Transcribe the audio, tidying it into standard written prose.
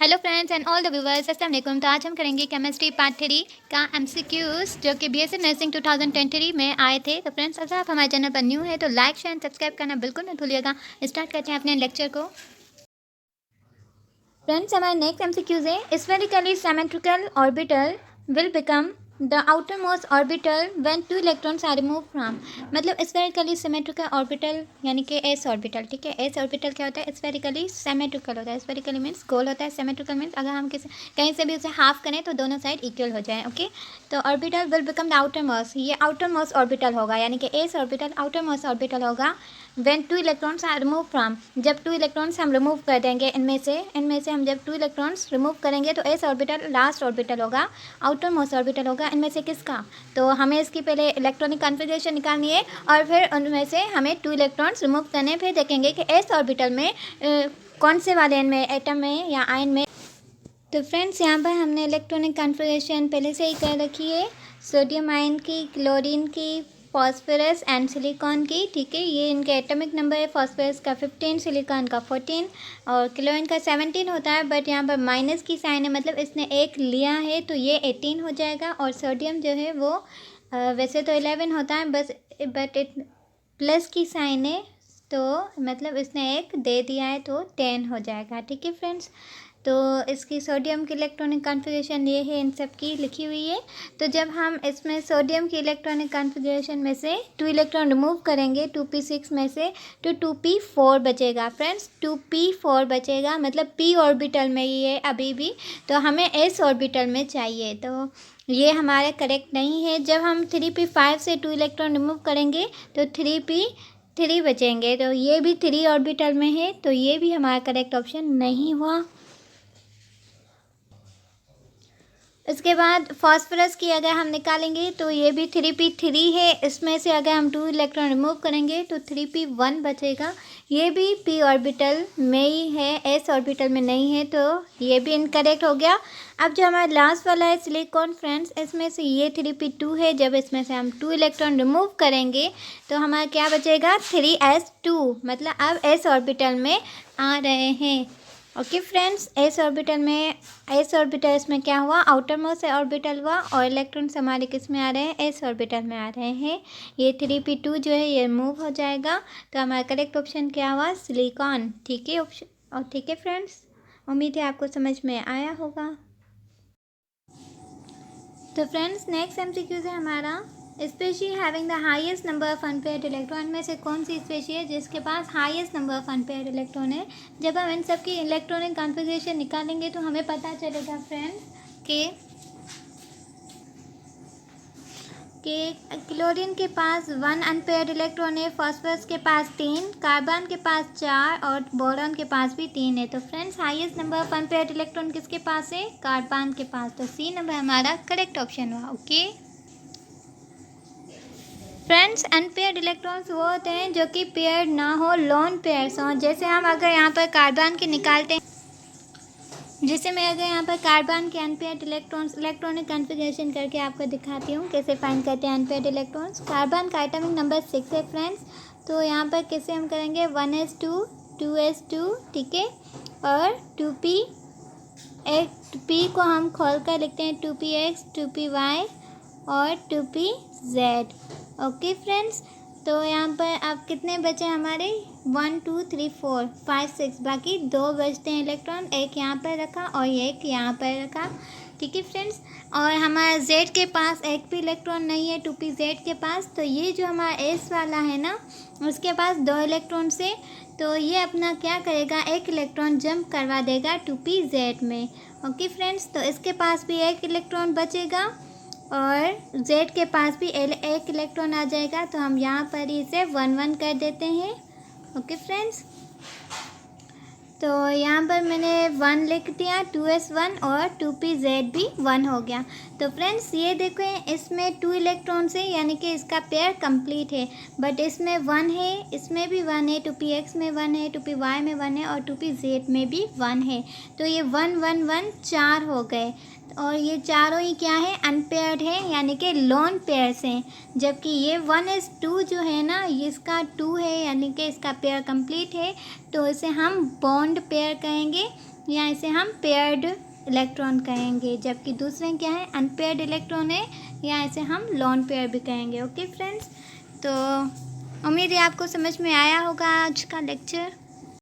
Hello friends and all the viewers, अस्सलाम वालेकुम। तो आज हम करेंगे केमिस्ट्री पार्ट 3 का एमसीक्यूज जो कि बीएससी नर्सिंग 2023 में आए थे। तो फ्रेंड्स, अगर आप हमारे चैनल पर न्यू है तो लाइक शेयर एंड सब्सक्राइब करना बिल्कुल मत भूलिएगा। स्टार्ट करते हैं अपने लेक्चर को। फ्रेंड्स, हमारा नेक्स्ट एमसीक्यूज है spherically symmetrical orbital will become the outermost orbital when two electrons are remove from. मतलब स्फेरिकली सिमेट्रिकल ऑर्बिटल यानी कि एस ऑर्बिटल। ठीक है, एस ऑर्बिटल क्या होता है? स्फेरिकली सिमेट्रिकल होता है। स्फेरिकली मीन्स गोल होता है, सिमेट्रिकल मीन्स अगर हम किसी कहीं से भी उसे हाफ करें तो दोनों साइड इक्वल हो जाए। ओके, तो orbital will become the outermost, ये आउटर मोस्ट ऑर्बिटल होगा यानी कि s orbital outermost orbital होगा when two electrons are remove from. जब टू इलेक्ट्रॉन्स हम रिमूव कर देंगे इनमें से हम जब टू इलेक्ट्रॉन्स रिमूव करेंगे तो एस ऑर्बिटल लास्ट ऑर्बिटल होगा, आउटर मोस्ट ऑर्बिटल होगा इनमें से किसका? तो हमें इसकी पहले इलेक्ट्रॉनिक कॉन्फ़िगरेशन निकालनी है और फिर उनमें से हमें टू इलेक्ट्रॉन्स रिमूव करने, फिर देखेंगे कि एस ऑर्बिटल में कौन से वाले में, एटम में या आयन में। तो फ्रेंड्स, यहाँ पर हमने इलेक्ट्रॉनिक कॉन्फ़िगरेशन पहले से ही कर रखी है, सोडियम आयन की, क्लोरीन की, फॉस्फोरस एंड सिलिकॉन की। ठीक है, ये इनके एटॉमिक नंबर है, फॉस्फोरस का 15, सिलिकॉन का 14 और क्लोरीन का 17 होता है, बट यहाँ पर माइनस की साइन है, मतलब इसने एक लिया है तो ये 18 हो जाएगा। और सोडियम जो है वो वैसे तो 11 होता है बस, बट प्लस की साइन है तो मतलब इसने एक दे दिया है तो 10 हो जाएगा। ठीक है फ्रेंड्स, तो इसकी सोडियम की इलेक्ट्रॉनिक कॉन्फ़िगरेशन ये है, इन सब की लिखी हुई है। तो जब हम इसमें सोडियम की इलेक्ट्रॉनिक कॉन्फ़िगरेशन में से 2 इलेक्ट्रॉन रिमूव करेंगे 2p6 में से, तो 2p4 बचेगा। फ्रेंड्स, 2p4 बचेगा, मतलब p ऑर्बिटल में ही है अभी भी, तो हमें s ऑर्बिटल में चाहिए, तो ये हमारा करेक्ट नहीं है। जब हम 3p5 से 2 इलेक्ट्रॉन रिमूव करेंगे तो 3p3 बचेंगे, तो ये भी 3 ऑर्बिटल में है, तो ये भी हमारा करेक्ट ऑप्शन नहीं हुआ। इसके बाद फॉस्फोरस की अगर हम निकालेंगे तो ये भी 3p3 है, इसमें से अगर हम 2 इलेक्ट्रॉन रिमूव करेंगे तो 3p1 बचेगा, ये भी p ऑर्बिटल में ही है, s ऑर्बिटल में नहीं है, तो ये भी इनकरेक्ट हो गया। अब जो हमारा लास्ट वाला है सिलिकॉन, फ्रेंड्स, इसमें से ये 3p2 है, जब इसमें से हम 2 इलेक्ट्रॉन रिमूव करेंगे तो हमारा क्या बचेगा? 3s2, मतलब अब s ऑर्बिटल में आ रहे हैं। ओके फ्रेंड्स, एस ऑर्बिटल इसमें क्या हुआ? आउटर मोस्ट ऑर्बिटल हुआ और इलेक्ट्रॉन्स हमारे किस में आ रहे हैं? एस ऑर्बिटल में आ रहे हैं। ये 3p2 जो है ये रिमूव हो जाएगा, तो हमारा करेक्ट ऑप्शन क्या हुआ? सिलिकॉन। ठीक है ऑप्शन, और ठीक है फ्रेंड्स, उम्मीद है आपको समझ में आया होगा। तो फ्रेंड्स, नेक्स्ट एमसीक्यूज है हमारा species having the highest number of unpaired electron. में से कौन सी स्पेशी है जिसके पास highest number of unpaired electron है? जब हम इन सब की इलेक्ट्रॉनिक कॉन्फ़िगरेशन निकालेंगे तो हमें पता चलेगा फ्रेंड्स कि क्लोरीन के पास 1 अनपेयर्ड इलेक्ट्रॉन है, फॉस्फोरस के पास 3, कार्बन के पास 4 और बोरॉन के पास भी 3 है। तो friends, highest number of unpaired electron किसके पास है? कार्बन के पास, तो सी नंबर हमारा करेक्ट ऑप्शन हुआ। ओके फ्रेंड्स, अनपेयर्ड इलेक्ट्रॉन्स वो होते हैं जो कि पेयर्ड ना हो, लोन पेयर्स हों। जैसे हम अगर यहाँ पर कार्बन के निकालते हैं, जैसे मैं अगर यहाँ पर कार्बन के अनपेयर्ड इलेक्ट्रॉन्स इलेक्ट्रॉनिक कॉन्फ़िगरेशन करके आपको दिखाती हूँ कैसे फाइंड करते हैं अनपेयर्ड इलेक्ट्रॉन्स। कार्बन का एटॉमिक नंबर 6 है फ्रेंड्स, तो यहाँ पर कैसे हम करेंगे? 1s2 2s2, ठीक है, और 2p, एक p को हम खोल कर लिखते हैं 2px 2py और 2pz। ओके फ्रेंड्स, तो यहाँ पर अब कितने बचे हमारे? 1 2 3 4 5 6, बाकी 2 बचते हैं इलेक्ट्रॉन, एक यहाँ पर रखा और एक यहाँ पर रखा। ठीक है फ्रेंड्स, और हमारा z के पास एक भी इलेक्ट्रॉन नहीं है 2pz के पास, तो ये जो हमारा s वाला है ना, उसके पास 2 इलेक्ट्रॉन से, तो ये अपना क्या करेगा? एक इलेक्ट्रॉन जंप करवा देगा 2pz में। ओके फ्रेंड्स, तो इसके पास भी एक इलेक्ट्रॉन बचेगा और z के पास भी एक इलेक्ट्रॉन आ जाएगा, तो हम यहाँ पर ही इसे 1 1 कर देते हैं। ओके फ्रेंड्स, तो यहाँ पर मैंने 1 लिख दिया, 2s1 और 2pz भी 1 हो गया। तो फ्रेंड्स, ये देखो इसमें 2 इलेक्ट्रॉन है यानी कि इसका पेयर कंप्लीट है, बट इसमें 1 है, इसमें भी 1 है, 2px में 1 है, 2py में 1 है और 2pz में भी 1 है, तो ये 1 1 1 4 हो गए। और ये चारों ही क्या है? अनपेयर्ड है यानी कि लोन पेयर्स हैं, जबकि ये 1s2 जो है ना, इसका 2 है यानी कि इसका पेयर कंप्लीट है, तो इसे हम बॉन्ड पेयर कहेंगे। या इसे हम पेयर्ड इलेक्ट्रॉन कहेंगे, जबकि दूसरे क्या है अनपेयर्ड इलेक्ट्रॉन है, या इसे हम लॉन पेयर भी कहेंगे। ओके फ्रेंड्स, तो उम्मीद है आपको समझ में आया होगा आज का लेक्चर।